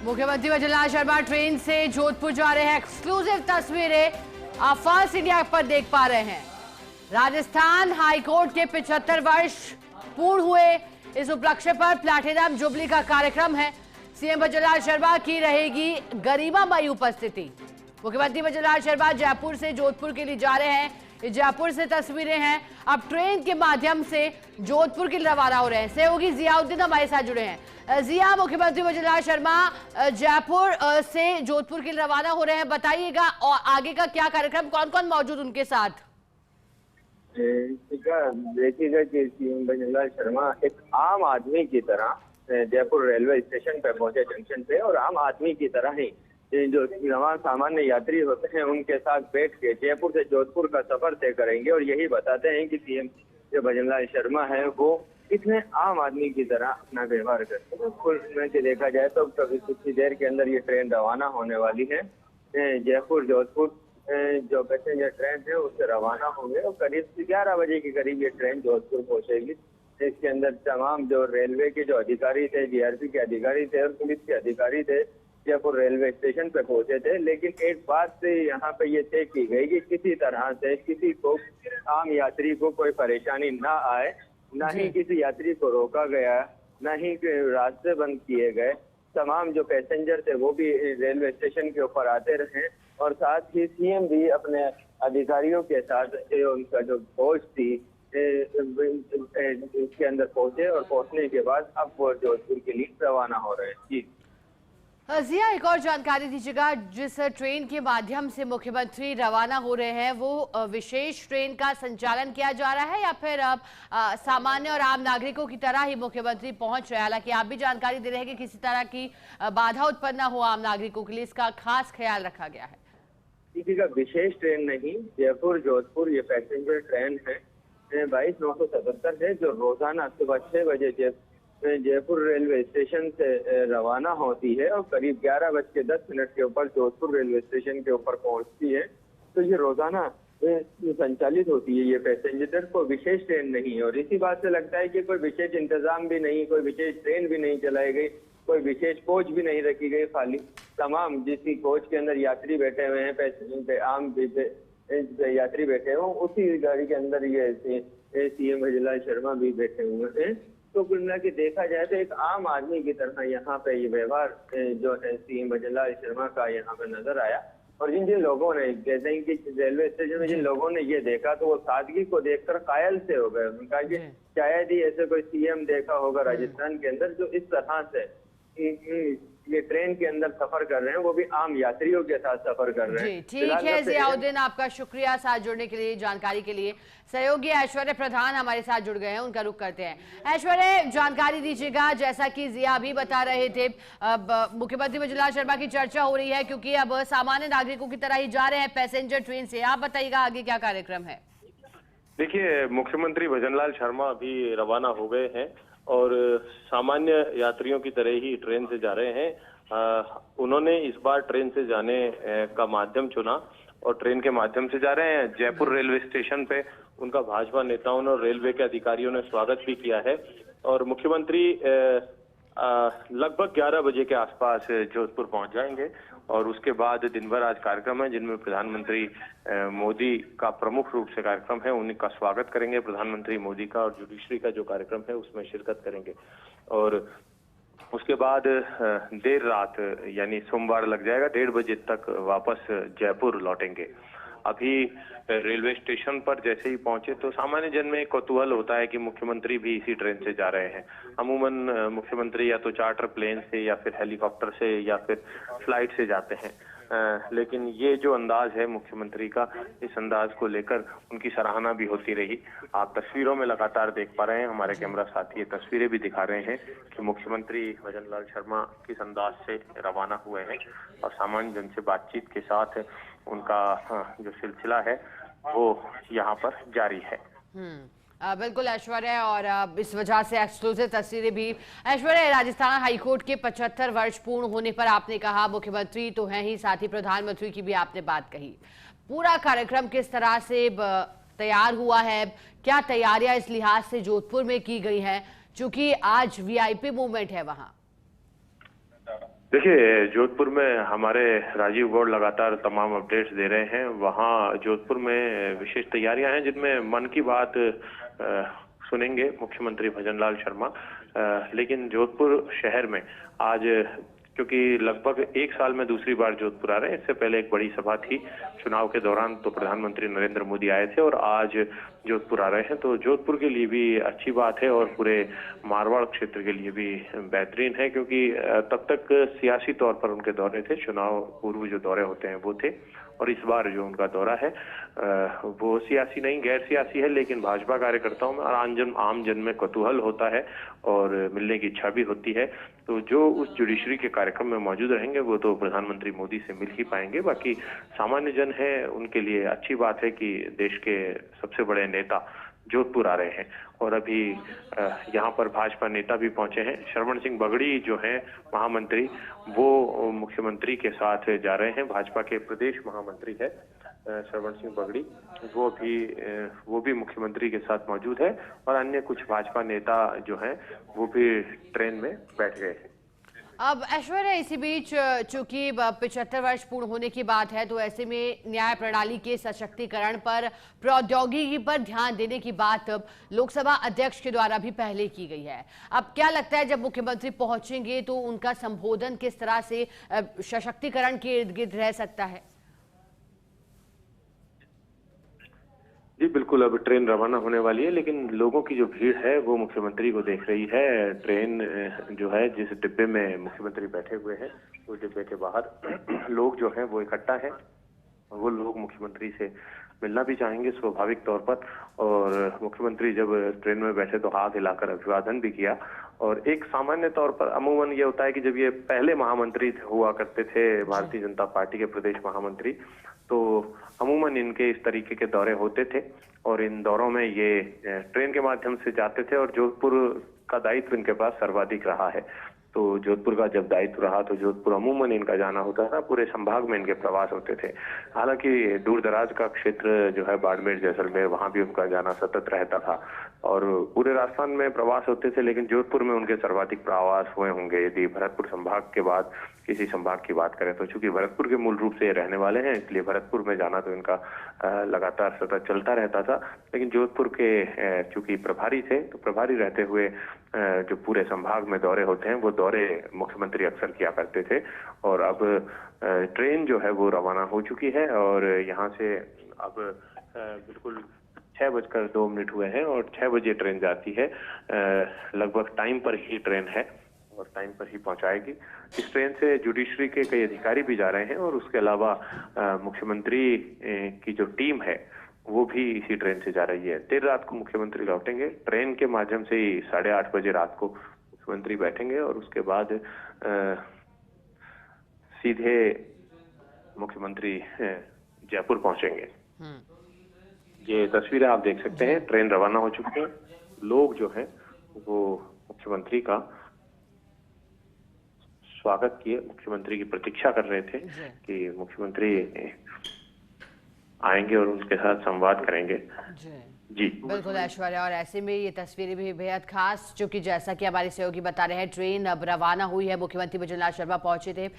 मुख्यमंत्री भजनलाल शर्मा ट्रेन से जोधपुर जा रहे हैं। एक्सक्लूसिव तस्वीरें आप फास्ट इंडिया पर देख पा रहे हैं। राजस्थान हाईकोर्ट के 75 वर्ष पूर्ण हुए, इस उपलक्ष्य पर प्लैटिनम जुबली का कार्यक्रम है। सीएम भजनलाल शर्मा की रहेगी गरिमामयी उपस्थिति। मुख्यमंत्री भजनलाल शर्मा जयपुर से जोधपुर के लिए जा रहे हैं। ये जयपुर से तस्वीरें हैं। अब ट्रेन के माध्यम से जोधपुर के लिए रवाना हो रहे हैं। सहयोगी जियाउद्दीन हमारे साथ जुड़े हैं। जिया, मुख्यमंत्री भजनलाल शर्मा जयपुर से जोधपुर के लिए रवाना हो रहे हैं, बताइएगा और आगे का क्या कार्यक्रम, कौन कौन मौजूद उनके साथ? देखिएगा कि सीएम भजनलाल शर्मा एक आम आदमी की तरह जयपुर रेलवे स्टेशन पे पहुंचे, जंक्शन पे, और आम आदमी की तरह ही जो सामान्य यात्री होते हैं उनके साथ बैठ के जयपुर से जोधपुर का सफर तय करेंगे। और यही बताते हैं कि सीएम जो भजनलाल शर्मा है वो इतने आम आदमी की तरह अपना व्यवहार करते हैं। कुल में देखा जाए तो कभी कुछ ही देर के अंदर ये ट्रेन रवाना होने वाली है। जयपुर जोधपुर जो पैसेंजर ट्रेन है उससे रवाना होंगे और करीब 11 बजे के करीब ये ट्रेन जोधपुर पहुंचेगी। इसके अंदर तमाम जो रेलवे के जो अधिकारी थे, जीआरपी के अधिकारी थे और पुलिस के अधिकारी थे, जयपुर रेलवे स्टेशन पे पहुंचे थे। लेकिन एक बात से यहाँ पे ये तय की गई कि किसी तरह से किसी को, आम यात्री को कोई परेशानी ना आए, न ही किसी यात्री को रोका गया, न ही रास्ते बंद किए गए। तमाम जो पैसेंजर थे वो भी रेलवे स्टेशन के ऊपर आते रहे और साथ ही सीएम भी अपने अधिकारियों के साथ उनका जो फौज थी इसके अंदर पहुंचे और पहुंचने के बाद अब वो जोधपुर के लिए रवाना हो रहे हैं। जी जिया, एक और जानकारी दीजिएगा, जिस ट्रेन के माध्यम से मुख्यमंत्री रवाना हो रहे हैं वो विशेष ट्रेन का संचालन किया जा रहा है या फिर अब सामान्य और आम नागरिकों की तरह ही मुख्यमंत्री पहुंच रहे हैं? हालांकि आप भी जानकारी दे रहे हैं कि किसी तरह की बाधा उत्पन्न न हो आम नागरिकों के लिए, इसका खास ख्याल रखा गया है। किसी का विशेष ट्रेन नहीं, जयपुर जोधपुर ये पैसेंजर ट्रेन है 22-977 है, जो रोजाना सुबह 6 बजे जयपुर रेलवे स्टेशन से रवाना होती है और करीब 11:10 के ऊपर जोधपुर रेलवे स्टेशन के ऊपर पहुंचती है। तो ये रोजाना संचालित होती है। ये पैसेंजर को विशेष ट्रेन नहीं है और इसी बात से लगता है कि कोई विशेष इंतजाम भी नहीं, कोई विशेष ट्रेन भी नहीं चलाई गई, कोई विशेष कोच भी नहीं रखी गई। खाली तमाम जिसकी कोच के अंदर यात्री बैठे हुए हैं, पैसेंजर आम यात्री बैठे हुए, उसी गाड़ी के अंदर ये सीएम भजनलाल शर्मा भी बैठे हुए हैं। तो कुल मिला के देखा जाए तो एक आम आदमी की तरह यहाँ पे ये व्यवहार जो है सीएम भजनलाल शर्मा का यहाँ पे नजर आया। और जिन लोगों ने, जैसे ही कि रेलवे स्टेशन में जिन लोगों ने ये देखा तो वो सादगी को देखकर कायल से हो गए। उन्होंने कहा कि शायद ही ऐसे कोई सीएम देखा होगा राजस्थान के अंदर जो इस तरह से ये ट्रेन के अंदर सफर कर रहे हैं, वो भी आम यात्रियों के साथ सफर कर रहे हैं। ठीक है जियाउद्दीन, आपका शुक्रिया साथ जुड़ने के लिए, जानकारी के लिए। सहयोगी ऐश्वर्य प्रधान हमारे साथ जुड़ गए हैं, उनका रुख करते हैं। ऐश्वर्य, जानकारी दीजिएगा, जैसा कि जिया भी बता रहे थे, मुख्यमंत्री भजनलाल शर्मा की चर्चा हो रही है क्योंकि अब सामान्य नागरिकों की तरह ही जा रहे हैं पैसेंजर ट्रेन से। आप बताइएगा आगे क्या कार्यक्रम है? देखिए, मुख्यमंत्री भजनलाल शर्मा अभी रवाना हो गए हैं और सामान्य यात्रियों की तरह ही ट्रेन से जा रहे हैं। उन्होंने इस बार ट्रेन से जाने का माध्यम चुना और ट्रेन के माध्यम से जा रहे हैं। जयपुर रेलवे स्टेशन पे उनका भाजपा नेताओं और रेलवे के अधिकारियों ने स्वागत भी किया है और मुख्यमंत्री लगभग 11 बजे के आसपास जोधपुर पहुंच जाएंगे और उसके बाद दिन भर आज कार्यक्रम है जिनमें प्रधानमंत्री मोदी का प्रमुख रूप से कार्यक्रम है, उनका स्वागत करेंगे प्रधानमंत्री मोदी का, और जुडिशरी का जो कार्यक्रम है उसमें शिरकत करेंगे। और उसके बाद देर रात यानी सोमवार लग जाएगा, 1:30 बजे तक वापस जयपुर लौटेंगे। अभी रेलवे स्टेशन पर जैसे ही पहुंचे तो सामान्य जन में कौतूहल होता है कि मुख्यमंत्री भी इसी ट्रेन से जा रहे हैं। अमूमन मुख्यमंत्री या तो चार्टर प्लेन से या फिर हेलीकॉप्टर से या फिर फ्लाइट से जाते हैं, लेकिन ये जो अंदाज है मुख्यमंत्री का, इस अंदाज को लेकर उनकी सराहना भी होती रही। आप तस्वीरों में लगातार देख पा रहे हैं, हमारे कैमरा साथी ये तस्वीरें भी दिखा रहे हैं कि मुख्यमंत्री भजनलाल शर्मा किस अंदाज से रवाना हुए हैं और सामान्य जन से बातचीत के साथ उनका जो सिलसिला है वो यहाँ पर जारी है। बिल्कुल ऐश्वर्य, और इस वजह से एक्सक्लूसिव तस्वीरें भी। ऐश्वर्य, राजस्थान हाईकोर्ट के 75 वर्ष पूर्ण होने पर आपने कहा मुख्यमंत्री तो हैं ही, साथ ही प्रधानमंत्री की भी आपने बात कही। पूरा कार्यक्रम किस तरह से तैयार हुआ है, क्या तैयारियां इस लिहाज से जोधपुर में की गई हैं, चूंकि आज वीआईपी मूवमेंट है वहां? देखिए, जोधपुर में हमारे राजीव गौड़ लगातार तमाम अपडेट्स दे रहे हैं। वहाँ जोधपुर में विशेष तैयारियां हैं, जिनमें मन की बात सुनेंगे मुख्यमंत्री भजनलाल शर्मा। लेकिन जोधपुर शहर में आज, क्योंकि लगभग एक साल में दूसरी बार जोधपुर आ रहे हैं, इससे पहले एक बड़ी सभा थी चुनाव के दौरान, तो प्रधानमंत्री नरेंद्र मोदी आए थे और आज जोधपुर आ रहे हैं, तो जोधपुर के लिए भी अच्छी बात है और पूरे मारवाड़ क्षेत्र के लिए भी बेहतरीन है, क्योंकि तब तक सियासी तौर पर उनके दौरे थे, चुनाव पूर्व जो दौरे होते हैं वो थे, और इस बार जो उनका दौरा है वो सियासी नहीं, गैर सियासी है, लेकिन भाजपा कार्यकर्ताओं में और आम जन में कौतूहल होता है और मिलने की इच्छा भी होती है। तो जो उस जुडिशरी के कार्यक्रम में मौजूद रहेंगे वो तो प्रधानमंत्री मोदी से मिल ही पाएंगे। बाकी सामान्य जन है, उनके लिए अच्छी बात है कि देश के सबसे बड़े नेता जोधपुर आ रहे हैं। और अभी यहाँ पर भाजपा नेता भी पहुंचे हैं। श्रवण सिंह बगड़ी जो हैं महामंत्री, वो मुख्यमंत्री के साथ जा रहे हैं। भाजपा के प्रदेश महामंत्री है श्रवण सिंह बगड़ी, वो भी मुख्यमंत्री के साथ मौजूद है, और अन्य कुछ भाजपा नेता जो हैं वो भी ट्रेन में बैठ गए हैं। अब ऐश्वर्या, इसी बीच चूंकि 75 वर्ष पूर्ण होने की बात है, तो ऐसे में न्याय प्रणाली के सशक्तिकरण पर, प्रौद्योगिकी पर ध्यान देने की बात लोकसभा अध्यक्ष के द्वारा भी पहले की गई है। अब क्या लगता है, जब मुख्यमंत्री पहुंचेंगे तो उनका संबोधन किस तरह से सशक्तिकरण के इर्द गिर्द रह सकता है? जी बिल्कुल, अब ट्रेन रवाना होने वाली है, लेकिन लोगों की जो भीड़ है वो मुख्यमंत्री को देख रही है। ट्रेन जो है, जिस डिब्बे में मुख्यमंत्री बैठे हुए हैं, उस डिब्बे के बाहर लोग जो हैं वो इकट्ठा हैं। वो लोग मुख्यमंत्री से मिलना भी चाहेंगे स्वाभाविक तौर पर, और मुख्यमंत्री जब ट्रेन में बैठे तो हाथ हिलाकर अभिवादन भी किया। और एक सामान्य तौर पर अमूमन ये होता है कि जब ये पहले महामंत्री हुआ करते थे, भारतीय जनता पार्टी के प्रदेश महामंत्री, तो अमूमन इनके इस तरीके के दौरे होते थे, और इन दौरों में ये ट्रेन के माध्यम से जाते थे, और जोधपुर का दायित्व इनके पास सर्वाधिक रहा है। तो जोधपुर का जब दायित्व रहा तो जोधपुर अमूमन इनका जाना होता था, पूरे संभाग में इनके प्रवास होते थे। हालांकि दूर दराज का क्षेत्र जो है, बाड़मेर, जैसलमेर, वहां भी उनका जाना सतत रहता था, और पूरे राजस्थान में प्रवास होते थे, लेकिन जोधपुर में उनके सर्वाधिक प्रवास हुए होंगे। यदि भरतपुर संभाग के बाद किसी संभाग की बात करें तो चूंकि भरतपुर के मूल रूप से रहने वाले हैं, इसलिए भरतपुर में जाना तो इनका लगातार सतत चलता रहता था। लेकिन जोधपुर के चूंकि प्रभारी थे, तो प्रभारी रहते हुए जो पूरे संभाग में दौरे होते हैं वो दौरे मुख्यमंत्री अक्सर किया करते थे। और अब ट्रेन जो है वो रवाना हो चुकी है, और यहाँ से अब बिल्कुल 6:02 हुए हैं, और 6 बजे ट्रेन जाती है। लगभग टाइम पर ही ट्रेन है और टाइम पर ही पहुंचाएगी। इस ट्रेन से जुडिशरी के कई अधिकारी भी जा रहे हैं, और उसके अलावा मुख्यमंत्री की जो टीम है वो भी इसी ट्रेन से जा रही है। देर रात को मुख्यमंत्री लौटेंगे। ट्रेन के माध्यम से ही 8:30 बजे रात को मुख्यमंत्री बैठेंगे, और उसके बाद सीधे मुख्यमंत्री जयपुर पहुंचेंगे। ये तस्वीरें आप देख सकते हैं, ट्रेन रवाना हो चुकी है। लोग जो हैं वो मुख्यमंत्री का स्वागत किए, मुख्यमंत्री की प्रतीक्षा कर रहे थे कि मुख्यमंत्री आएंगे और उनके साथ संवाद करेंगे। जी बिल्कुल ऐश्वर्या, और ऐसे में ये तस्वीरें भी बेहद खास, क्योंकि जैसा कि हमारे सहयोगी बता रहे हैं, ट्रेन अब रवाना हुई है, मुख्यमंत्री भजनलाल शर्मा पहुंचे थे।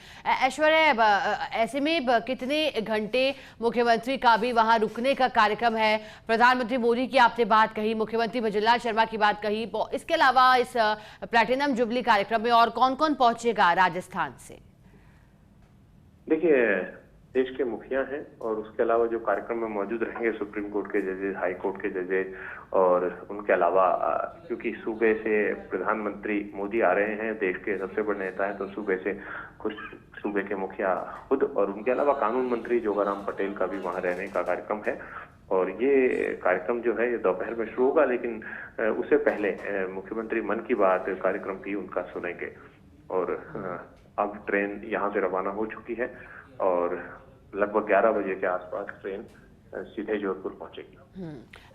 ऐश्वर्या, ऐसे में कितने घंटे मुख्यमंत्री का भी वहां रुकने का कार्यक्रम है? प्रधानमंत्री मोदी की आपने बात कही, मुख्यमंत्री भजनलाल शर्मा की बात कही, इसके अलावा इस प्लैटिनम जुबली कार्यक्रम में और कौन कौन पहुंचेगा राजस्थान से? देखिए, देश के मुखिया हैं, और उसके अलावा जो कार्यक्रम में मौजूद रहेंगे सुप्रीम कोर्ट के जजेस, हाई कोर्ट के जजेस, और उनके अलावा क्योंकि सूबे से प्रधानमंत्री मोदी आ रहे हैं, देश के सबसे बड़े नेता हैं, तो सूबे से कुछ सूबे के मुखिया खुद, और उनके अलावा कानून मंत्री जोगाराम पटेल का भी वहां रहने का कार्यक्रम है। और ये कार्यक्रम जो है ये दोपहर में शुरू होगा, लेकिन उससे पहले मुख्यमंत्री मन की बात कार्यक्रम भी उनका सुनेंगे। और अब ट्रेन यहाँ से रवाना हो चुकी है, और लगभग 11 बजे के आसपास ट्रेन सीधे जोधपुर पहुंचेगी।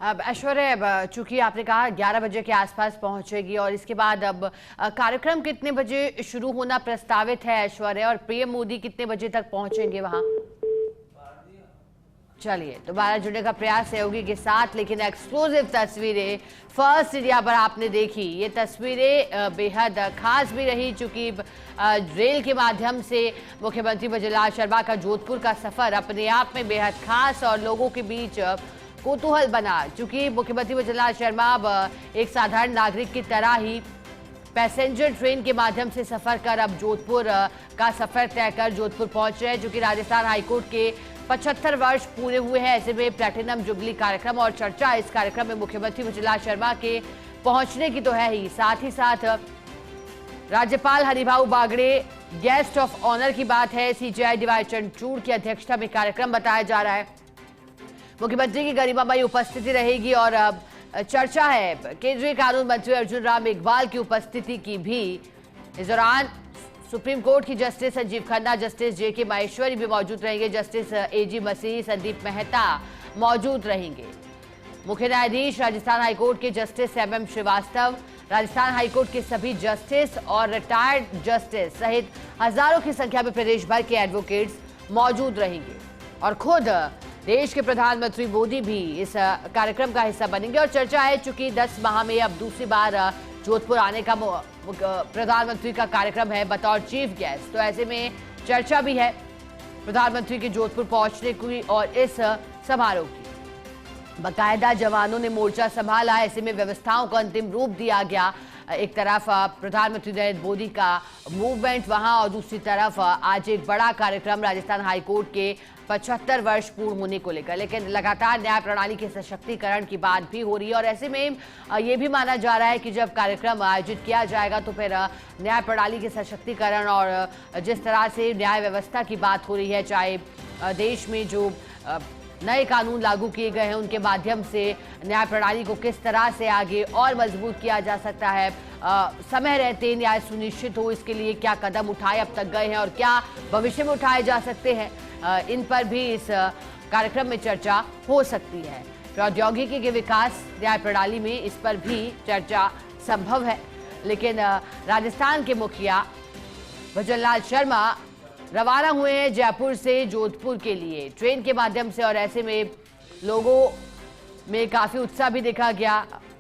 अब ऐश्वर्या, चूंकि आपने कहा 11 बजे के आसपास पहुंचेगी, और इसके बाद अब कार्यक्रम कितने बजे शुरू होना प्रस्तावित है ऐश्वर्या, और पीएम मोदी कितने बजे तक पहुंचेंगे वहां? चलिए दोबारा जुड़ने का प्रयास सहयोगी के साथ, लेकिन एक्सक्लूसिव तस्वीरें फर्स्ट इंडिया पर आपने देखी। ये तस्वीरें बेहद खास भी रही, चूंकि रेल के माध्यम से मुख्यमंत्री भजनलाल शर्मा का जोधपुर का सफर अपने आप में बेहद खास और लोगों के बीच कौतूहल बना। चूंकि मुख्यमंत्री भजनलाल शर्मा अब एक साधारण नागरिक की तरह ही पैसेंजर ट्रेन के माध्यम से सफर कर अब जोधपुर का सफर तय कर जोधपुर पहुंच रहे हैं, जो कि राजस्थान हाईकोर्ट के 75 वर्ष पूरे हुए हैं। ऐसे में प्लैटिनम जुबली कार्यक्रम और चर्चा इस कार्यक्रम में मुख्यमंत्री भजनलाल शर्मा के पहुंचने की तो है ही, साथ ही साथ राज्यपाल Haribhau Bagade guest of honour की बात है। सीजेआई डीवाई चंद्रचूड़ की अध्यक्षता में कार्यक्रम बताया जा रहा है। मुख्यमंत्री की गरिमामयी उपस्थिति रहेगी और चर्चा है केंद्रीय कानून मंत्री अर्जुन राम मेघवाल की उपस्थिति की भी। इस दौरान सुप्रीम कोर्ट की justice Sanjiv Khanna, justice JK Maheshwari भी मौजूद रहेंगे। जस्टिस एजी मसीह, संदीप मेहता मौजूद रहेंगे। मुख्य न्यायाधीश राजस्थान हाईकोर्ट के justice MM Srivastava, Rajasthan high court के सभी जस्टिस और रिटायर्ड जस्टिस सहित हजारों की संख्या में प्रदेश भर के एडवोकेट्स मौजूद रहेंगे और खुद देश के प्रधानमंत्री मोदी भी इस कार्यक्रम का हिस्सा बनेंगे। और चर्चा है, चूंकि 10 माह में अब दूसरी बार जोधपुर आने का प्रधानमंत्री का कार्यक्रम है बतौर चीफ गेस्ट, तो ऐसे में चर्चा भी है प्रधानमंत्री के जोधपुर पहुंचने की और इस समारोह की। बाकायदा जवानों ने मोर्चा संभाला, ऐसे में व्यवस्थाओं को अंतिम रूप दिया गया। एक तरफ प्रधानमंत्री नरेंद्र मोदी का मूवमेंट वहां और दूसरी तरफ आज एक बड़ा कार्यक्रम राजस्थान हाईकोर्ट के 75 वर्ष पूर्ण होने को लेकर। लेकिन लगातार न्याय प्रणाली के सशक्तिकरण की बात भी हो रही है और ऐसे में ये भी माना जा रहा है कि जब कार्यक्रम आयोजित किया जाएगा तो फिर न्याय प्रणाली के सशक्तिकरण और जिस तरह से न्याय व्यवस्था की बात हो रही है, चाहे देश में जो नए कानून लागू किए गए हैं उनके माध्यम से न्याय प्रणाली को किस तरह से आगे और मजबूत किया जा सकता है, समय रहते न्याय सुनिश्चित हो, इसके लिए क्या कदम उठाए अब तक गए हैं और क्या भविष्य में उठाए जा सकते हैं, इन पर भी इस कार्यक्रम में चर्चा हो सकती है। प्रौद्योगिकी के विकास न्याय प्रणाली में इस पर भी चर्चा संभव है। लेकिन राजस्थान के मुखिया भजनलाल शर्मा रवाना हुए हैं जयपुर से जोधपुर के लिए ट्रेन के माध्यम से और ऐसे में लोगों में काफ़ी उत्साह भी देखा गया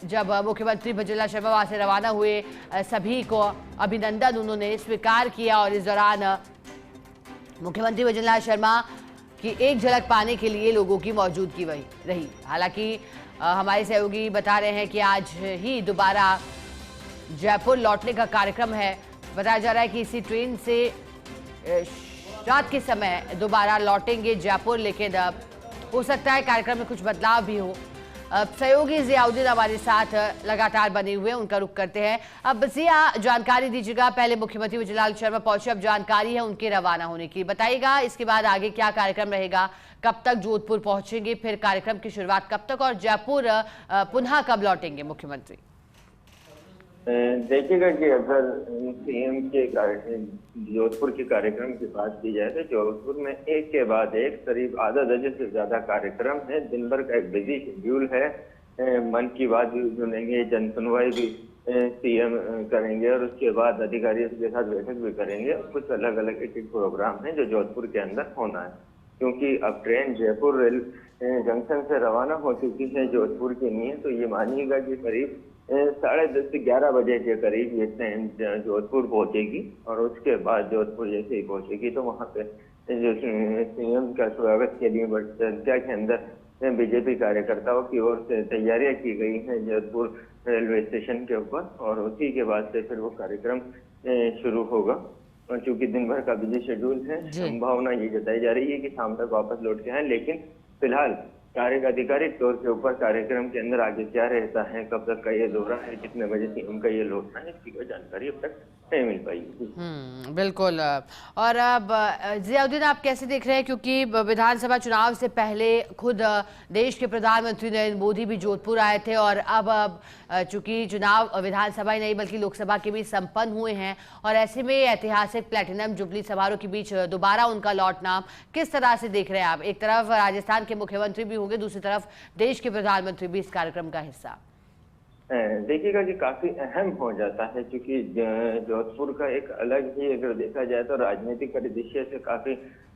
जब मुख्यमंत्री भजनलाल शर्मा वहाँ से रवाना हुए। सभी को अभिनंदन उन्होंने स्वीकार किया और इस दौरान मुख्यमंत्री भजनलाल शर्मा की एक झलक पाने के लिए लोगों की मौजूदगी वही रही। हालांकि हमारे सहयोगी बता रहे हैं कि आज ही दोबारा जयपुर लौटने का कार्यक्रम है। बताया जा रहा है कि इसी ट्रेन से रात के समय दोबारा लौटेंगे जयपुर, लेकिन हो सकता है कार्यक्रम में कुछ बदलाव भी हो। सहयोगी जियाउद्दीन हमारे साथ लगातार बने हुए हैं, उनका रुख करते हैं। अब जिया, जानकारी दीजिएगा, पहले मुख्यमंत्री भजनलाल शर्मा पहुंचे, अब जानकारी है उनके रवाना होने की, बताइएगा इसके बाद आगे क्या कार्यक्रम रहेगा, कब तक जोधपुर पहुंचेंगे, फिर कार्यक्रम की शुरुआत कब तक और जयपुर पुनः कब लौटेंगे मुख्यमंत्री? देखिएगा कि अगर सीएम के जोधपुर के कार्यक्रम की बात की जाए तो जोधपुर में एक के बाद एक करीब आधा दर्जन से ज्यादा कार्यक्रम है। दिन भर का एक बिजी शेड्यूल है। मन की बात भी सुनेंगे, जन सुनवाई भी सीएम करेंगे और उसके बाद अधिकारियों के साथ बैठक भी करेंगे। कुछ अलग अलग एक प्रोग्राम है जो जोधपुर के अंदर होना है, क्योंकि अब ट्रेन जयपुर रेल जंक्शन से रवाना हो चुकी है जोधपुर के लिए। तो ये मानिएगा कि करीब 10:30 से 11 बजे के करीब ये ट्रेन जोधपुर पहुंचेगी और उसके बाद जोधपुर जैसे ही पहुंचेगी तो वहां पे जो सीएम का स्वागत के लिए बड़ी संख्या के अंदर बीजेपी कार्यकर्ताओं की ओर से तैयारियां की गई हैं जोधपुर रेलवे स्टेशन के ऊपर और उसी के बाद से फिर वो कार्यक्रम शुरू होगा। और चूंकि दिन भर का बिजी शेड्यूल है, संभावना ये जताई जा रही है कि शाम तक वापस लौट के आए, लेकिन फिलहाल आधिकारिक तौर के ऊपर कार्यक्रम के अंदर आगे क्या रहता है, कब तक का ये दौरा है, कितने बजे से उनका ये लौटना है, इसकी कोई जानकारी अब तक नहीं मिल पाई। बिल्कुल। और अब जियाउद्दीन, आप कैसे देख रहे हैं, क्योंकि विधानसभा चुनाव से पहले खुद देश के प्रधानमंत्री नरेंद्र मोदी भी जोधपुर आए थे और अब चूंकि चुनाव विधानसभा ही नहीं बल्कि लोकसभा के भी संपन्न हुए हैं और ऐसे में ऐतिहासिक प्लैटिनम जुबली समारोह के बीच दोबारा उनका लौटना किस तरह से देख रहे हैं आप? एक तरफ राजस्थान के मुख्यमंत्री भी होंगे, दूसरी तरफ देश के प्रधानमंत्री भी इस कार्यक्रम का हिस्सा। देखिएगा कि काफी अहम हो जाता है, क्योंकि जोधपुर का एक अलग ही अगर देखा जाए तो राजनीतिक परिदृश्य से काफी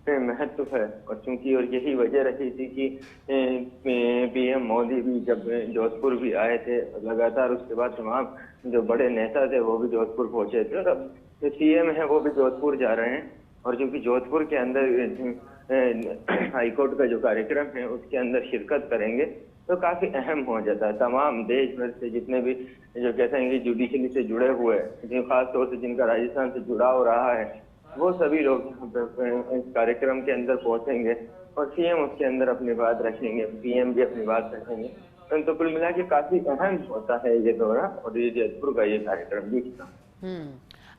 महत्व है। और चूंकि और यही वजह रही थी कि पीएम मोदी भी जब जोधपुर भी आए थे, लगातार उसके बाद तमाम जो बड़े नेता थे वो भी जोधपुर पहुंचे थे, और अब जो सीएम है वो भी जोधपुर जा रहे हैं। और चूंकि जोधपुर के अंदर हाईकोर्ट का जो कार्यक्रम है उसके अंदर शिरकत करेंगे तो काफी अहम हो जाता है। तमाम देश भर से जितने भी जो कहते हैं कि जुडिशरी से जुड़े हुए, खास तौर से जिनका राजस्थान से जुड़ाव रहा है, वो सभी लोग इस कार्यक्रम के अंदर पहुंचेंगे और सीएम उसके अंदर अपनी बात रखेंगे, पीएम भी अपनी बात रखेंगे। तो कुल मिला के काफी अहम होता है ये दौरा और ये जोधपुर का ये कार्यक्रम भी।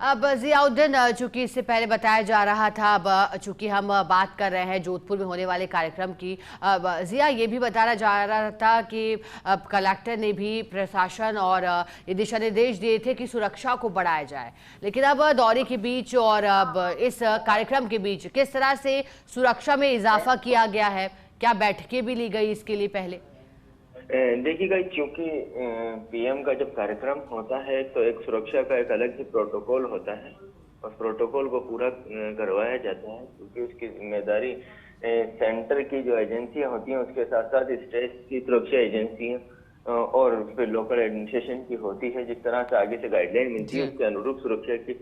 अब जियाउद्दीन, चूंकि इससे पहले बताया जा रहा था, अब चूंकि हम बात कर रहे हैं जोधपुर में होने वाले कार्यक्रम की, अब जिया ये भी बताया जा रहा था कि अब कलेक्टर ने भी प्रशासन और ये दिशा निर्देश दिए थे कि सुरक्षा को बढ़ाया जाए, लेकिन अब दौरे के बीच और अब इस कार्यक्रम के बीच किस तरह से सुरक्षा में इजाफा किया गया है? क्या बैठकें भी ली गई इसके लिए पहले? देखिएगा, क्योंकि पीएम का जब कार्यक्रम होता है तो एक सुरक्षा का एक अलग ही प्रोटोकॉल होता है, और प्रोटोकॉल को पूरा करवाया जाता है, क्योंकि उसकी जिम्मेदारी सेंटर की जो एजेंसियां होती हैं उसके साथ साथ स्टेट की सुरक्षा एजेंसियां और फिर लोकल एडमिनिस्ट्रेशन की होती है। जिस तरह से आगे से गाइडलाइन मिलती है उसके अनुरूप सुरक्षा की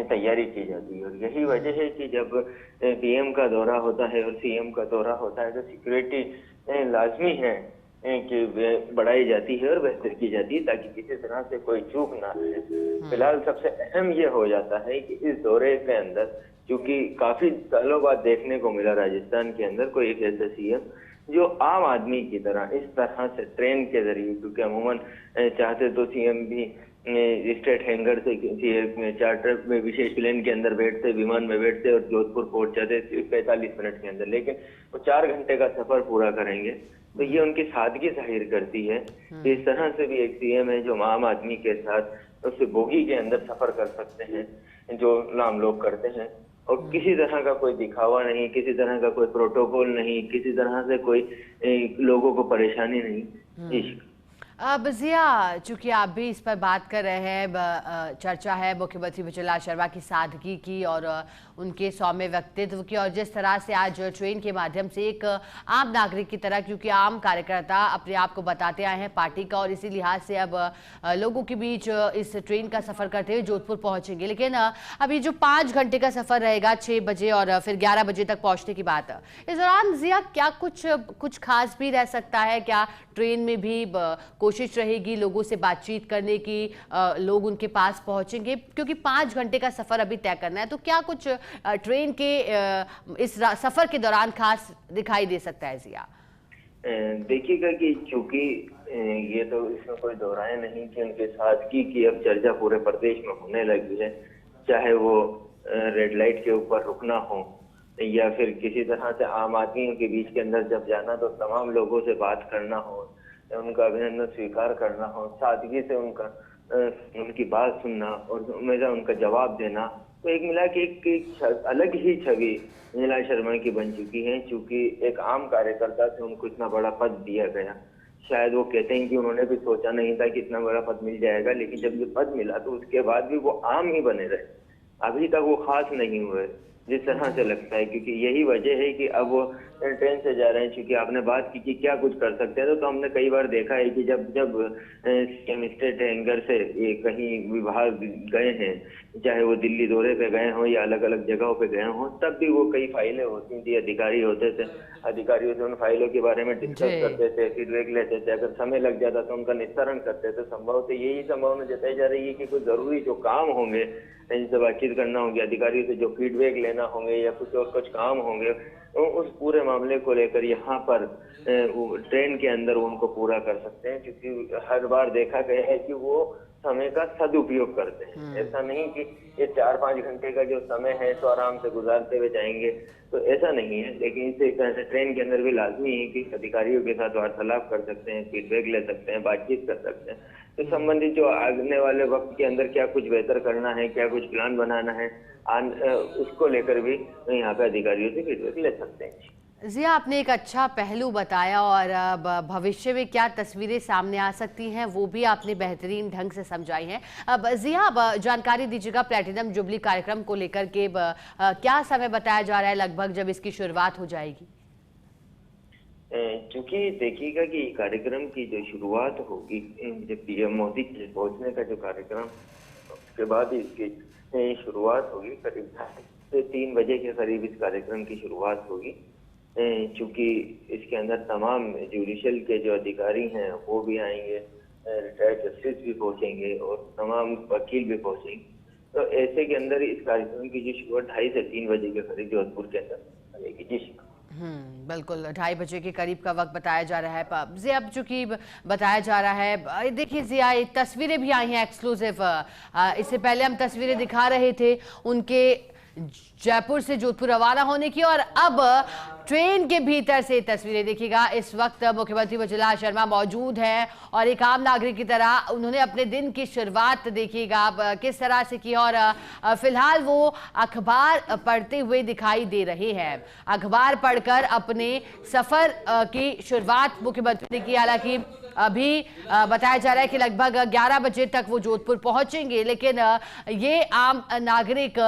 तैयारी की जाती है। और यही वजह है कि जब पीएम का दौरा होता है और सीएम का दौरा होता है तो सिक्योरिटी लाजमी है कि बढ़ाई जाती है और बेहतर की जाती है, ताकि किसी तरह से कोई चूक ना रहे। फिलहाल सबसे अहम ये हो जाता है कि इस दौरे के अंदर, क्योंकि काफी सालों बाद देखने को मिला राजस्थान के अंदर कोई एक ऐसा सीएम जो आम आदमी की तरह इस तरह से ट्रेन के जरिए, क्योंकि अमूमन चाहते तो सीएम भी स्टेट हैंगर से चार्टर में विशेष प्लेन के अंदर बैठते, विमान में बैठते और जोधपुर पहुंच जाते 45 मिनट के अंदर, लेकिन वो 4 घंटे का सफर पूरा करेंगे। तो ये उनकी सादगी जाहिर करती है कि इस तरह से भी एक सीएम है जो आम आदमी के साथ उससे बोगी के अंदर सफर कर सकते हैं, जो आम लोग करते हैं, और किसी तरह का कोई दिखावा नहीं, किसी तरह का कोई प्रोटोकॉल नहीं, किसी तरह से कोई लोगों को परेशानी नहीं। अब जिया, चूंकि आप भी इस पर बात कर रहे हैं, चर्चा है मुख्यमंत्री विजयलाल शर्मा की सादगी की और उनके सौम्य व्यक्तित्व की, और जिस तरह से आज ट्रेन के माध्यम से एक आम नागरिक की तरह, क्योंकि आम कार्यकर्ता अपने आप को बताते आए हैं पार्टी का, और इसी लिहाज से अब लोगों के बीच इस ट्रेन का सफर करते हुए जोधपुर पहुंचेंगे। लेकिन अभी जो 5 घंटे का सफर रहेगा, 6 बजे और फिर 11 बजे तक पहुंचने की बात है, इस दौरान जिया क्या कुछ खास भी रह सकता है? क्या ट्रेन में भी कोशिश रहेगी लोगों से बातचीत करने की, लोग उनके पास पहुंचेंगे? क्योंकि 5 घंटे का सफर अभी तय करना है, तो क्या कुछ ट्रेन के इस सफर के दौरान खास दिखाई दे सकता है जिया? देखिएगा कि चूंकि ये तो इसमें कोई दोहराए नहीं कि उनके सादगी की अब चर्चा पूरे प्रदेश में होने लगी है, चाहे वो रेड लाइट के ऊपर रुकना हो या फिर किसी तरह से आम आदमियों के बीच के अंदर जब जाना तो तमाम लोगों से बात करना हो, उनका अभिनंदन स्वीकार करना हो, सादगी से उनकी बात सुनना और हमेशा उनका जवाब देना, तो एक मिला के एक अलग ही छवि विजयलाल शर्मा की बन चुकी है। चूंकि एक आम कार्यकर्ता से उनको इतना बड़ा पद दिया गया, शायद वो कहते हैं कि उन्होंने भी सोचा नहीं था कि इतना बड़ा पद मिल जाएगा, लेकिन जब ये पद मिला तो उसके बाद भी वो आम ही बने रहे, अभी तक वो खास नहीं हुए जिस तरह से लगता है। क्योंकि यही वजह है कि अब वो ट्रेन से जा रहे हैं। क्योंकि आपने बात की कि क्या कुछ कर सकते हैं, तो हमने कई बार देखा है कि जब सीएम स्टेट हैंगर से कहीं विभाग गए हैं, चाहे वो दिल्ली दौरे पे गए हों या अलग अलग जगहों पे गए हों, तब भी वो कई फाइलें होती थी, अधिकारी होते थे, अधिकारियों से उन फाइलों के बारे में डिस्कस करते थे, फीडबैक लेते थे, अगर समय लग जाता तो उनका निस्तारण करते थे। संभवतः यही संभावना जताई जा रही है कि कुछ जरूरी जो काम होंगे, जिनसे बातचीत करना होगी, अधिकारियों से जो फीडबैक लेना होंगे या कुछ काम होंगे, तो उस पूरे मामले को लेकर यहाँ पर ट्रेन के अंदर उनको पूरा कर सकते हैं। क्योंकि हर बार देखा गया है कि वो समय का सदुपयोग करते हैं। ऐसा नहीं कि ये 4-5 घंटे का जो समय है तो आराम से गुजारते हुए जाएंगे, तो ऐसा नहीं है। लेकिन इसे ट्रेन के अंदर भी लाजमी है कि अधिकारियों के साथ वार्तालाप कर सकते हैं, फीडबैक ले सकते हैं, बातचीत कर सकते हैं। तो संबंधित जो आने वाले वक्त के अंदर क्या कुछ बेहतर करना है, क्या कुछ प्लान बनाना है, उसको लेकर भी यहाँ पे अधिकारियों से फीडबैक ले सकते हैं। जिया, आपने एक अच्छा पहलू बताया और अब भविष्य में क्या तस्वीरें सामने आ सकती हैं वो भी आपने बेहतरीन ढंग से समझाई हैं। अब जिया, अब जानकारी दीजिएगा प्लैटिनम जुबली कार्यक्रम को लेकर के क्या समय बताया जा रहा है लगभग जब इसकी शुरुआत हो जाएगी? क्योंकि देखिएगा कि कार्यक्रम की जो शुरुआत होगी जब पीएम मोदी के पहुंचने का जो कार्यक्रम, उसके बाद इसकी शुरुआत होगी। करीब 3 बजे के करीब इस कार्यक्रम की शुरुआत होगी। चूंकि इसके अंदर तमाम जुडिशल के जो अधिकारी हैं वो भी आएंगे, रिटायर्ड जस्टिस भी पहुंचेंगे और तमाम वकील भी पहुंचेंगे। तो ऐसे के अंदर इस कार्यक्रम की जो शुरुआत 2:30 से 3 बजे के करीब जोधपुर के अंदर होगी। जी बिल्कुल 2:30 बजे के करीब का वक्त बताया जा रहा है। जी, अब चूंकि बताया जा रहा है, देखिए जिया, तस्वीरें भी आई हैं एक्सक्लूसिव। इससे पहले हम तस्वीरें दिखा रहे थे उनके जयपुर से जोधपुर रवाना होने की, और अब ट्रेन के भीतर से तस्वीरें देखिएगा। इस वक्त मुख्यमंत्री वजुला शर्मा मौजूद हैं और एक आम नागरिक की तरह उन्होंने अपने दिन की शुरुआत देखिएगा किस तरह से की, और फिलहाल वो अखबार पढ़ते हुए दिखाई दे रहे हैं। अखबार पढ़कर अपने सफर की शुरुआत मुख्यमंत्री ने की। हालांकि अभी बताया जा रहा है कि लगभग 11 बजे तक वो जोधपुर पहुंचेंगे, लेकिन ये आम नागरिक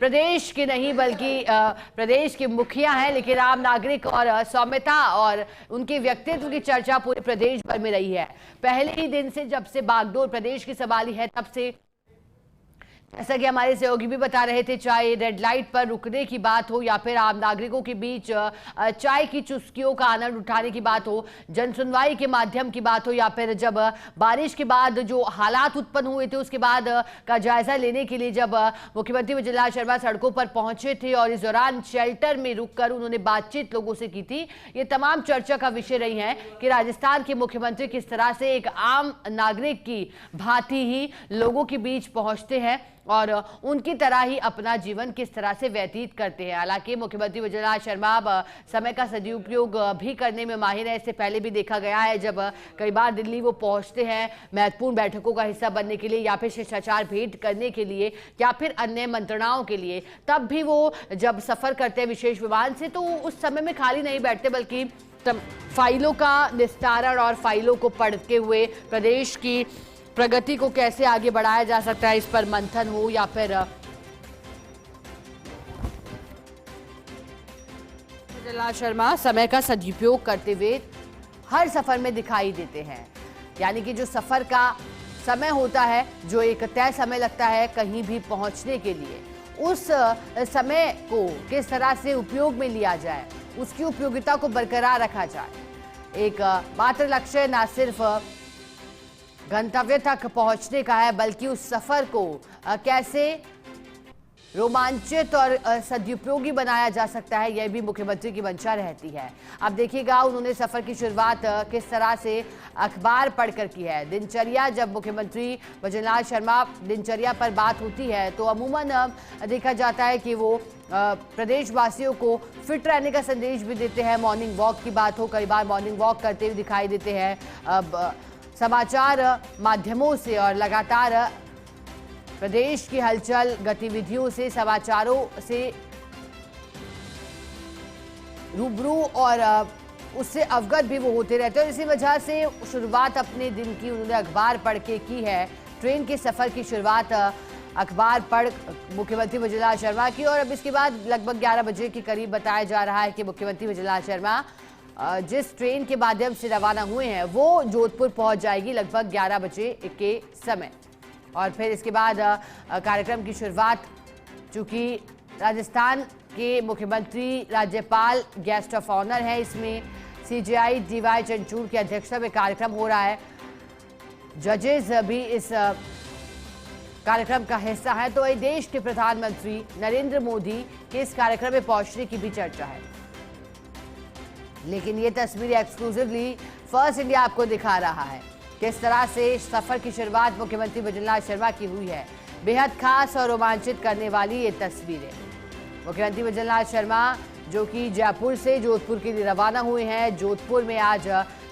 प्रदेश के नहीं बल्कि प्रदेश के मुखिया हैं, लेकिन आम नागरिक और सौम्यता और उनके व्यक्तित्व की चर्चा पूरे प्रदेश भर में रही है। पहले ही दिन से जब से बागडोर प्रदेश की संभाली है तब से, जैसा कि हमारे सहयोगी भी बता रहे थे, चाहे रेड लाइट पर रुकने की बात हो या फिर आम नागरिकों के बीच चाय की चुस्कियों का आनंद उठाने की बात हो, जन सुनवाई के माध्यम की बात हो, या फिर जब बारिश के बाद जो हालात उत्पन्न हुए थे उसके बाद का जायजा लेने के लिए जब मुख्यमंत्री वजुला शर्मा सड़कों पर पहुंचे थे और इस दौरान शेल्टर में रुककर उन्होंने बातचीत लोगों से की थी, ये तमाम चर्चा का विषय रही है कि राजस्थान के मुख्यमंत्री किस तरह से एक आम नागरिक की भांति ही लोगों के बीच पहुंचते हैं और उनकी तरह ही अपना जीवन किस तरह से व्यतीत करते हैं। हालांकि मुख्यमंत्री वजुला शर्मा समय का सदुपयोग भी करने में माहिर है। इससे पहले भी देखा गया है जब कई बार दिल्ली वो पहुंचते हैं महत्वपूर्ण बैठकों का हिस्सा बनने के लिए या फिर शिष्टाचार भेंट करने के लिए या फिर अन्य मंत्रणाओं के लिए, तब भी वो जब सफर करते हैं विशेष विमान से तो उस समय में खाली नहीं बैठते बल्कि फाइलों का निस्तारण और फाइलों को पढ़ते हुए प्रदेश की प्रगति को कैसे आगे बढ़ाया जा सकता है इस पर मंथन हो या फिर वजुला शर्मा समय का सदुपयोग करते हुए हर सफर में दिखाई देते हैं। यानी कि जो सफर का समय होता है, जो एक तय समय लगता है कहीं भी पहुंचने के लिए, उस समय को किस तरह से उपयोग में लिया जाए, उसकी उपयोगिता को बरकरार रखा जाए। एक मात्र लक्ष्य ना सिर्फ गंतव्य तक पहुंचने का है बल्कि उस सफर को कैसे रोमांचित और सदुपयोगी बनाया जा सकता है, यह भी मुख्यमंत्री की मंशा रहती है। अब देखिएगा उन्होंने सफर की शुरुआत किस तरह से अखबार पढ़कर की है। दिनचर्या, जब मुख्यमंत्री वजुला शर्मा दिनचर्या पर बात होती है तो अमूमन देखा जाता है कि वो प्रदेशवासियों को फिट रहने का संदेश भी देते हैं। मॉर्निंग वॉक की बात हो, कई बार मॉर्निंग वॉक करते हुए दिखाई देते हैं। अब समाचार माध्यमों से और लगातार प्रदेश की हलचल गतिविधियों से, समाचारों से रूबरू और उससे अवगत भी वो होते रहते हैं। इसी वजह से शुरुआत अपने दिन की उन्होंने अखबार पढ़ के की है। ट्रेन के सफर की शुरुआत अखबार पढ़ मुख्यमंत्री वजुला शर्मा की, और अब इसके बाद लगभग 11 बजे के करीब बताया जा रहा है कि मुख्यमंत्री वजुला शर्मा जिस ट्रेन के माध्यम से रवाना हुए हैं वो जोधपुर पहुंच जाएगी लगभग 11 बजे के समय। और फिर इसके बाद कार्यक्रम की शुरुआत, चूंकि राजस्थान के मुख्यमंत्री राज्यपाल गेस्ट ऑफ ऑनर है, इसमें सीजेआई डीवाई चंचूड़ की अध्यक्षता में कार्यक्रम हो रहा है। जजेस भी इस कार्यक्रम का हिस्सा है। तो वही देश के प्रधानमंत्री नरेंद्र मोदी के इस कार्यक्रम में पहुंचने की भी चर्चा है। लेकिन ये तस्वीरें एक्सक्लूसिवली फर्स्ट इंडिया आपको दिखा रहा है किस तरह से सफर की शुरुआत मुख्यमंत्री वजुला शर्मा की हुई है। बेहद खास और रोमांचित करने वाली ये तस्वीरें। मुख्यमंत्री वजुला शर्मा जो कि जयपुर से जोधपुर के लिए रवाना हुए हैं। जोधपुर में आज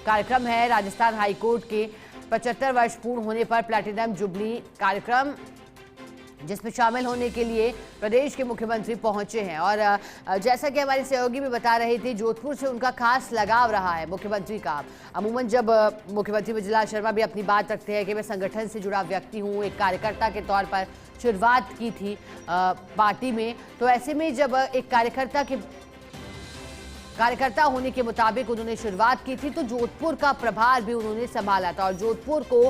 कार्यक्रम है राजस्थान हाईकोर्ट के 75 वर्ष पूर्ण होने पर प्लैटिनम जुबली कार्यक्रम जिसमें शामिल होने के लिए प्रदेश के मुख्यमंत्री पहुंचे हैं। और जैसा कि हमारे सहयोगी भी बता रहे थे, जोधपुर से उनका खास लगाव रहा है मुख्यमंत्री का। अमूमन जब मुख्यमंत्री विजयलाल शर्मा भी अपनी बात रखते हैं कि मैं संगठन से जुड़ा व्यक्ति हूं, एक कार्यकर्ता के तौर पर शुरुआत की थी पार्टी में, तो ऐसे में जब एक कार्यकर्ता होने के मुताबिक उन्होंने शुरुआत की थी, तो जोधपुर का प्रभार भी उन्होंने संभाला था और जोधपुर को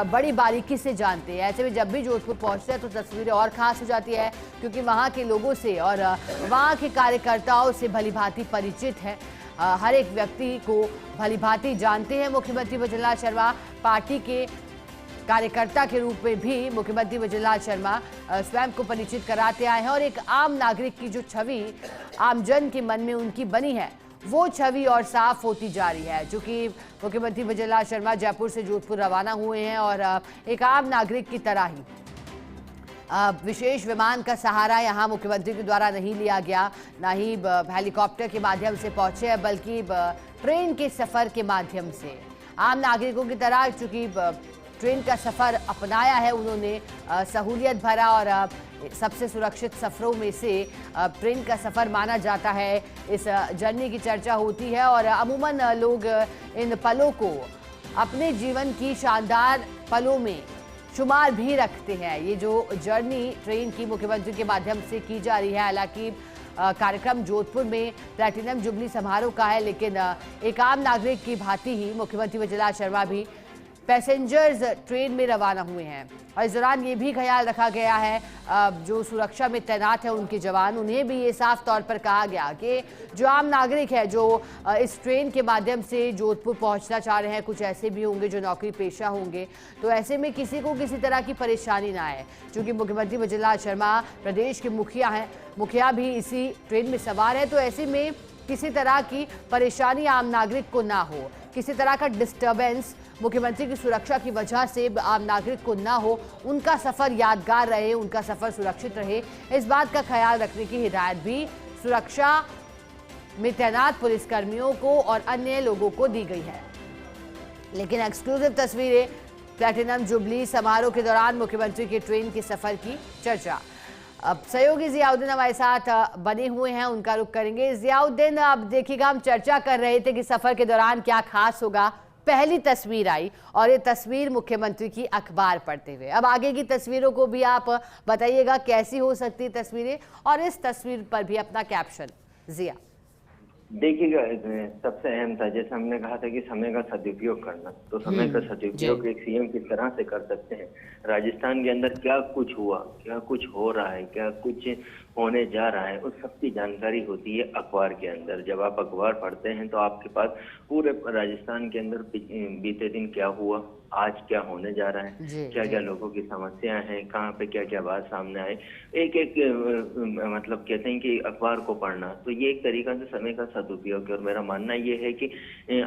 बड़ी बारीकी से जानते हैं। ऐसे में जब भी जोधपुर पहुंचते हैं तो तस्वीरें और खास हो जाती है, क्योंकि वहां के लोगों से और वहां के कार्यकर्ताओं से भलीभांति परिचित है। हर एक व्यक्ति को भलीभांति जानते हैं मुख्यमंत्री विजयलाल शर्मा। पार्टी के कार्यकर्ता के रूप में भी मुख्यमंत्री विजयलाल शर्मा स्वयं को परिचित कराते आए हैं और एक आम नागरिक की जो छवि आमजन के मन में उनकी बनी है, वो छवि और साफ होती जा रही है। चूंकि मुख्यमंत्री विजयलाल शर्मा जयपुर से जोधपुर रवाना हुए हैं और एक आम नागरिक की तरह ही विशेष विमान का सहारा यहाँ मुख्यमंत्री के द्वारा नहीं लिया गया, ना ही हेलीकॉप्टर के माध्यम से पहुंचे, बल्कि ट्रेन के सफर के माध्यम से आम नागरिकों की तरह चूंकि ट्रेन का सफ़र अपनाया है उन्होंने, सहूलियत भरा और सबसे सुरक्षित सफ़रों में से ट्रेन का सफ़र माना जाता है। इस जर्नी की चर्चा होती है और अमूमन लोग इन पलों को अपने जीवन की शानदार पलों में शुमार भी रखते हैं। ये जो जर्नी ट्रेन की मुख्यमंत्री के माध्यम से की जा रही है, हालांकि कार्यक्रम जोधपुर में प्लैटिनम जुबली समारोह का है, लेकिन एक आम नागरिक की भांति ही मुख्यमंत्री विजयलाल शर्मा भी पैसेंजर्स ट्रेन में रवाना हुए हैं। और इस दौरान ये भी ख्याल रखा गया है, जो सुरक्षा में तैनात है उनके जवान, उन्हें भी ये साफ तौर पर कहा गया कि जो आम नागरिक है जो इस ट्रेन के माध्यम से जोधपुर पहुंचना चाह रहे हैं, कुछ ऐसे भी होंगे जो नौकरी पेशा होंगे, तो ऐसे में किसी को किसी तरह की परेशानी ना आए। क्योंकि मुख्यमंत्री विजयलाल शर्मा प्रदेश के मुखिया हैं, मुखिया भी इसी ट्रेन में सवार है, तो ऐसे में किसी तरह की परेशानी आम नागरिक को ना हो, किसी तरह का डिस्टर्बेंस मुख्यमंत्री की सुरक्षा की वजह से आम नागरिक को ना हो, उनका सफ़र यादगार रहे, उनका सफ़र सुरक्षित रहे, इस बात का ख्याल रखने की हिदायत भी सुरक्षा में तैनात पुलिसकर्मियों को और अन्य लोगों को दी गई है। लेकिन एक्सक्लूसिव तस्वीरें प्लैटिनम जुबली समारोह के दौरान मुख्यमंत्री के ट्रेन के सफ़र की चर्चा। अब सहयोगी जियाउद्दीन हमारे साथ बने हुए हैं, उनका रुख करेंगे। जियाउद्दीन, अब देखिएगा, हम चर्चा कर रहे थे कि सफ़र के दौरान क्या खास होगा। पहली तस्वीर आई और ये तस्वीर मुख्यमंत्री की अखबार पढ़ते हुए, अब आगे की तस्वीरों को भी आप बताइएगा कैसी हो सकती है तस्वीरें, और इस तस्वीर पर भी अपना कैप्शन। जिया, देखिएगा, सबसे अहम था, जैसे हमने कहा था कि समय का सदुपयोग करना, तो समय का सदुपयोग एक सीएम किस तरह से कर सकते हैं। राजस्थान के अंदर क्या कुछ हुआ, क्या कुछ हो रहा है, क्या कुछ होने जा रहा है, उस सब की जानकारी होती है अखबार के अंदर। जब आप अखबार पढ़ते हैं तो आपके पास पूरे राजस्थान के अंदर बीते दिन क्या हुआ, आज क्या होने जा रहा है, क्या क्या लोगों की समस्याएं हैं, कहाँ पे क्या क्या बात सामने आए, एक एक मतलब कहते हैं कि अखबार को पढ़ना, तो ये एक तरीका से समय का सदुपयोग है। और मेरा मानना ये है कि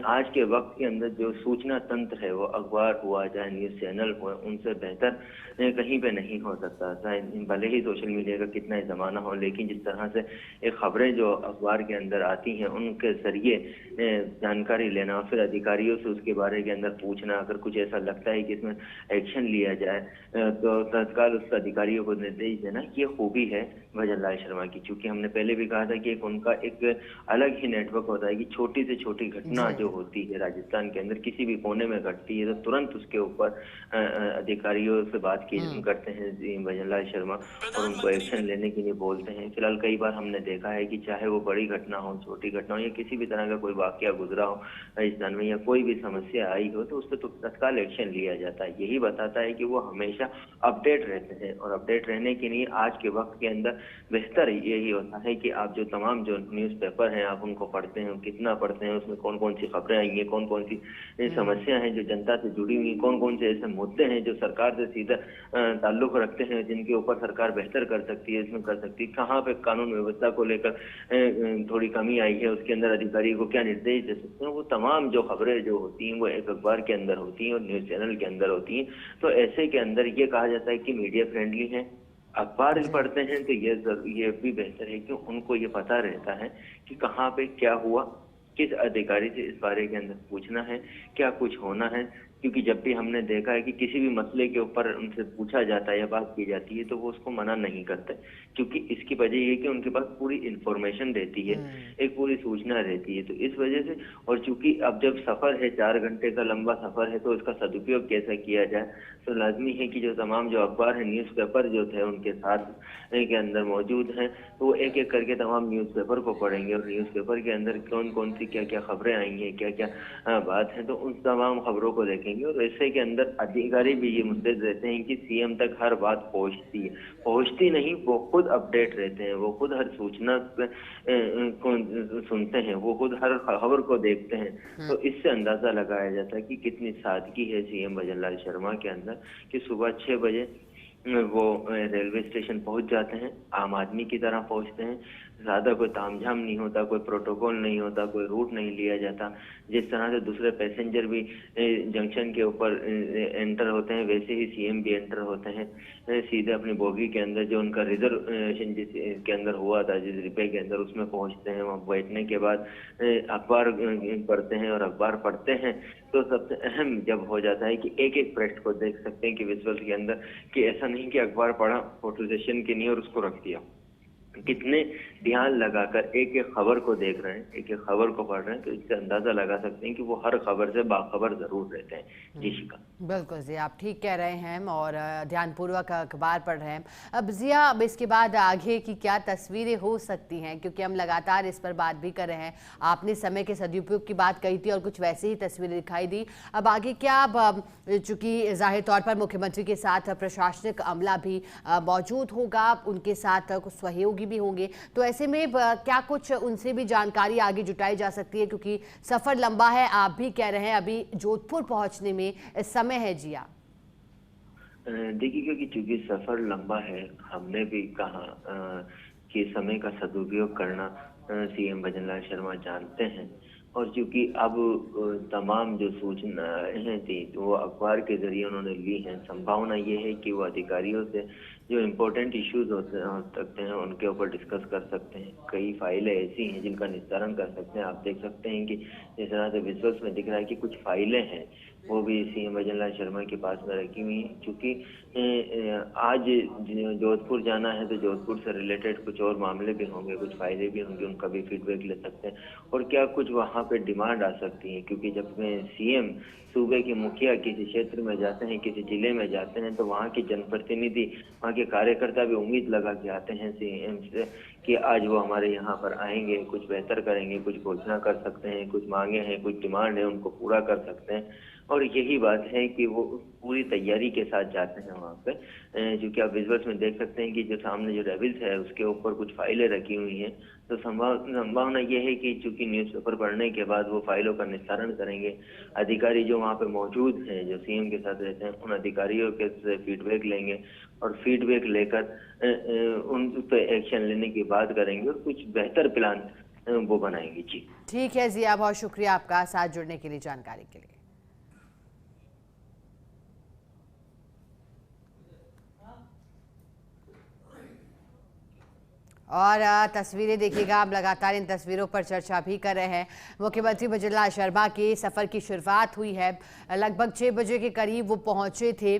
आज के वक्त के अंदर जो सूचना तंत्र है, वो अखबार हुआ चाहे न्यूज चैनल हुआ, उनसे बेहतर कहीं पे नहीं हो सकता। चाहे भले ही सोशल मीडिया का कितना ही जमाना हो, लेकिन जिस तरह से एक खबरें जो अखबार के अंदर आती हैं, उनके जरिए जानकारी लेना और फिर अधिकारियों से उसके बारे के अंदर पूछना, अगर कुछ ऐसा लगता है कि इसमें एक्शन लिया जाए तो तत्काल उस अधिकारियों को निर्देश देना, ये खूबी है विजयलाल शर्मा की। क्योंकि हमने पहले भी कहा था कि उनका एक अलग ही नेटवर्क होता है कि छोटी से छोटी घटना जो होती है राजस्थान के अंदर, किसी भी कोने में घटती है, तो तुरंत उसके ऊपर अधिकारियों से बात करते हैं विजयलाल शर्मा और उनको एक्शन लेने के लिए बोलते हैं। फिलहाल कई बार हमने देखा है कि चाहे वो बड़ी घटना हो, छोटी घटना हो, या किसी भी तरह का कोई वाकया गुजरा हो राजस्थान में, या कोई भी समस्या आई हो, तो उस पर तो तत्काल एक्शन लिया जाता है। यही बताता है कि वो हमेशा अपडेट रहते हैं। और अपडेट रहने के लिए आज के वक्त के अंदर बेहतर यही होता है कि आप जो तमाम जो न्यूज़पेपर हैं आप उनको पढ़ते हैं, कितना पढ़ते हैं, उसमें कौन कौन सी खबरें आई हैं, कौन कौन सी समस्या हैं जो जनता से जुड़ी हुई, कौन कौन से ऐसे मुद्दे हैं जो सरकार से सीधा ताल्लुक रखते हैं, जिनके ऊपर सरकार बेहतर कर सकती है, इसमें कर सकती है, कहाँ पे कानून व्यवस्था को लेकर थोड़ी कमी आई है, उसके अंदर अधिकारी को क्या निर्देश दे सकते हैं, वो तमाम जो खबरें जो होती हैं वो एक अखबार के अंदर होती हैं और न्यूज चैनल के अंदर होती हैं। तो ऐसे के अंदर ये कहा जाता है कि मीडिया फ्रेंडली है। अखबार पढ़ते हैं तो ये भी बेहतर है कि उनको ये पता रहता है कि कहाँ पे क्या हुआ, किस अधिकारी से इस बारे के अंदर पूछना है, क्या कुछ होना है, क्योंकि जब भी हमने देखा है कि किसी भी मसले के ऊपर उनसे पूछा जाता है या बात की जाती है तो वो उसको मना नहीं करते, क्योंकि इसकी वजह ये कि उनके पास पूरी इंफॉर्मेशन रहती है, एक पूरी सूचना रहती है। तो इस वजह से, और चूंकि अब जब सफर है 4 घंटे का लंबा सफर है, तो इसका सदुपयोग कैसे किया जाए, तो लाजमी है कि जो तमाम जो अखबार है, न्यूज़पेपर जो थे उनके साथ के अंदर मौजूद हैं, तो वो एक एक करके तमाम न्यूज़पेपर को पढ़ेंगे और न्यूज़पेपर के अंदर कौन कौन सी क्या क्या खबरें आई हैं, क्या क्या बात है, तो उन तमाम खबरों को देखेंगे। और ऐसे के अंदर अधिकारी भी ये मुस्तैद रहते हैं कि सीएम तक हर बात पहुंचती नहीं, वो खुद अपडेट रहते हैं, वो खुद हर सूचना को सुनते हैं, वो खुद हर खबर को देखते हैं। तो इससे अंदाजा लगाया जाता है कि कितनी सादगी है सीएम भजन लाल शर्मा के अंदर, कि सुबह 6 बजे वो रेलवे स्टेशन पहुंच जाते हैं, आम आदमी की तरह पहुंचते हैं, ज्यादा कोई तामझाम नहीं होता, कोई प्रोटोकॉल नहीं होता, कोई रूट नहीं लिया जाता। जिस तरह से दूसरे पैसेंजर भी जंक्शन के ऊपर एंटर होते हैं, वैसे ही सीएम भी एंटर होते हैं सीधे अपनी बोगी के अंदर, जो उनका रिजर्वेशन जिसके अंदर हुआ था, जिस डिब्बे के अंदर, उसमें पहुंचते हैं। वहाँ बैठने के बाद अखबार पढ़ते हैं, और अखबार पढ़ते हैं तो सबसे अहम जब हो जाता है कि एक एक पृष्ठ को देख सकते हैं कि विजुअल के अंदर, कि ऐसा नहीं कि अखबार पढ़ा फोटो सेशन की नहीं और उसको रख दिया, कितने ध्यान लगाकर एक एक खबर को देख रहे हैं, एक एक खबर को पढ़ रहे हैं, तो इससे अंदाजा लगा सकते हैं कि वो हर खबर से बाखबर जरूर रहते हैं। जी शिका, बिल्कुल जी, आप ठीक कह रहे हैं और ध्यानपूर्वक अखबार पढ़ रहे हैं। अब जिया, अब इसके बाद आगे की क्या तस्वीरें हो सकती हैं, क्योंकि हम लगातार इस पर बात भी कर रहे हैं। आपने समय के सदुपयोग की बात कही थी और कुछ वैसे ही तस्वीरें दिखाई दी। अब आगे क्या, चूंकि जाहिर तौर पर मुख्यमंत्री के साथ प्रशासनिक अमला भी मौजूद होगा, उनके साथ कुछ सहयोगी भी होंगे, तो ऐसे में क्या कुछ उनसे भी जानकारी आगे जुटाई जा सकती है, क्योंकि सफर लंबा है, आप भी कह रहे हैं अभी जोधपुर पहुंचने में समय है। जिया, देखिए, क्योंकि चूंकि सफर लंबा है, हमने भी कहा कि समय का सदुपयोग करना सीएम भजन लाल शर्मा जानते हैं, और चूंकि अब तमाम जो सूचनाएं थी तो वो अखबार के जरिए उन्होंने ली हैं, संभावना ये है कि वो अधिकारियों से जो इम्पोर्टेंट इश्यूज हो सकते हैं उनके ऊपर डिस्कस कर सकते हैं। कई फाइलें ऐसी हैं जिनका निस्तारण कर सकते हैं। आप देख सकते हैं कि जिस तरह से विजुअल्स में दिख रहा है कि कुछ फाइलें हैं वो भी सीएम भजन लाल शर्मा के पास में रखी हुई है। चूंकि आज जोधपुर जाना है तो जोधपुर से रिलेटेड कुछ और मामले भी होंगे, कुछ फाइलें भी होंगी, उनका भी फीडबैक ले सकते हैं, और क्या कुछ वहाँ पे डिमांड आ सकती है, क्योंकि जब सीएम सूबे के मुखिया किसी क्षेत्र में जाते हैं, किसी जिले में जाते हैं, तो वहाँ के जनप्रतिनिधि, वहाँ के कार्यकर्ता भी उम्मीद लगा के आते हैं सीएम से कि आज वो हमारे यहाँ पर आएंगे, कुछ बेहतर करेंगे, कुछ घोषणा कर सकते हैं, कुछ मांगे हैं, कुछ डिमांड है, उनको पूरा कर सकते हैं। और यही बात है कि वो पूरी तैयारी के साथ जाते हैं वहाँ पे। जो कि आप विजुअल्स में देख सकते हैं कि जो सामने जो रेबिल्स है उसके ऊपर कुछ फाइलें रखी हुई हैं, तो संभावना ये है कि चूंकि न्यूज़पेपर पढ़ने के बाद वो फाइलों का निस्तारण करेंगे। अधिकारी जो वहाँ पे मौजूद हैं, जो सीएम के साथ रहते हैं, उन अधिकारियों के से फीडबैक लेंगे, और फीडबैक लेकर उन पे एक्शन लेने की बात करेंगे और कुछ बेहतर प्लान वो बनाएंगे। जी ठीक है जिया, बहुत शुक्रिया आपका साथ जुड़ने के लिए, जानकारी के लिए। और तस्वीरें देखिएगा, हम लगातार इन तस्वीरों पर चर्चा भी कर रहे हैं। मुख्यमंत्री भजन लाल शर्मा के सफ़र की शुरुआत हुई है, लगभग 6 बजे के करीब वो पहुंचे थे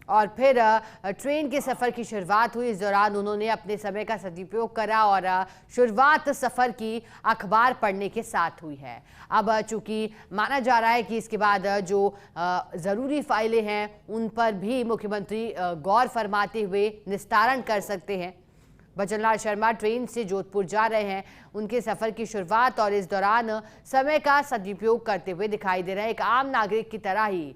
और फिर ट्रेन के सफ़र की शुरुआत हुई। इस दौरान उन्होंने अपने समय का सदुपयोग करा और शुरुआत सफ़र की अखबार पढ़ने के साथ हुई है। अब चूंकि माना जा रहा है कि इसके बाद जो ज़रूरी फाइलें हैं उन पर भी मुख्यमंत्री गौर फरमाते हुए निस्तारण कर सकते हैं। भजन लाल शर्मा ट्रेन से जोधपुर जा रहे हैं, उनके सफ़र की शुरुआत और इस दौरान समय का सदुपयोग करते हुए दिखाई दे रहे हैं। एक आम नागरिक की तरह ही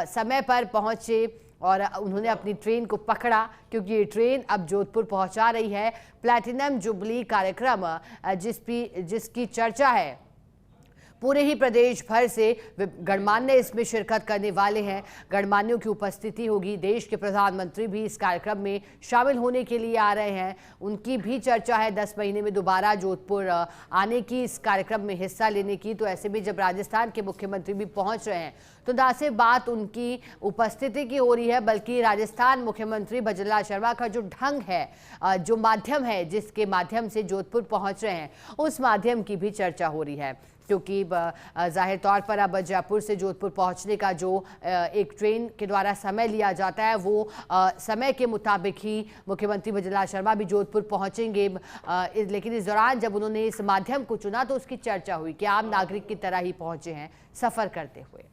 समय पर पहुंचे और उन्होंने अपनी ट्रेन को पकड़ा, क्योंकि ये ट्रेन अब जोधपुर पहुंचा रही है। प्लैटिनम जुबली कार्यक्रम जिसकी चर्चा है, पूरे ही प्रदेश भर से गणमान्य इसमें शिरकत करने वाले हैं। गणमान्यों की उपस्थिति होगी, देश के प्रधानमंत्री भी इस कार्यक्रम में शामिल होने के लिए आ रहे हैं। उनकी भी चर्चा है 10 महीने में दोबारा जोधपुर आने की, इस कार्यक्रम में हिस्सा लेने की। तो ऐसे में जब राजस्थान के मुख्यमंत्री भी पहुंच रहे हैं तो ना सिर्फ बात उनकी उपस्थिति की हो रही है, बल्कि राजस्थान मुख्यमंत्री भजनलाल शर्मा का जो ढंग है, जो माध्यम है जिसके माध्यम से जोधपुर पहुंच रहे हैं, उस माध्यम की भी चर्चा हो रही है। क्योंकि जाहिर तौर पर अब जयपुर से जोधपुर पहुंचने का जो एक ट्रेन के द्वारा समय लिया जाता है, वो समय के मुताबिक ही मुख्यमंत्री भजनलाल शर्मा भी जोधपुर पहुंचेंगे। लेकिन इस दौरान जब उन्होंने इस माध्यम को चुना तो उसकी चर्चा हुई कि आम नागरिक की तरह ही पहुंचे हैं सफर करते हुए।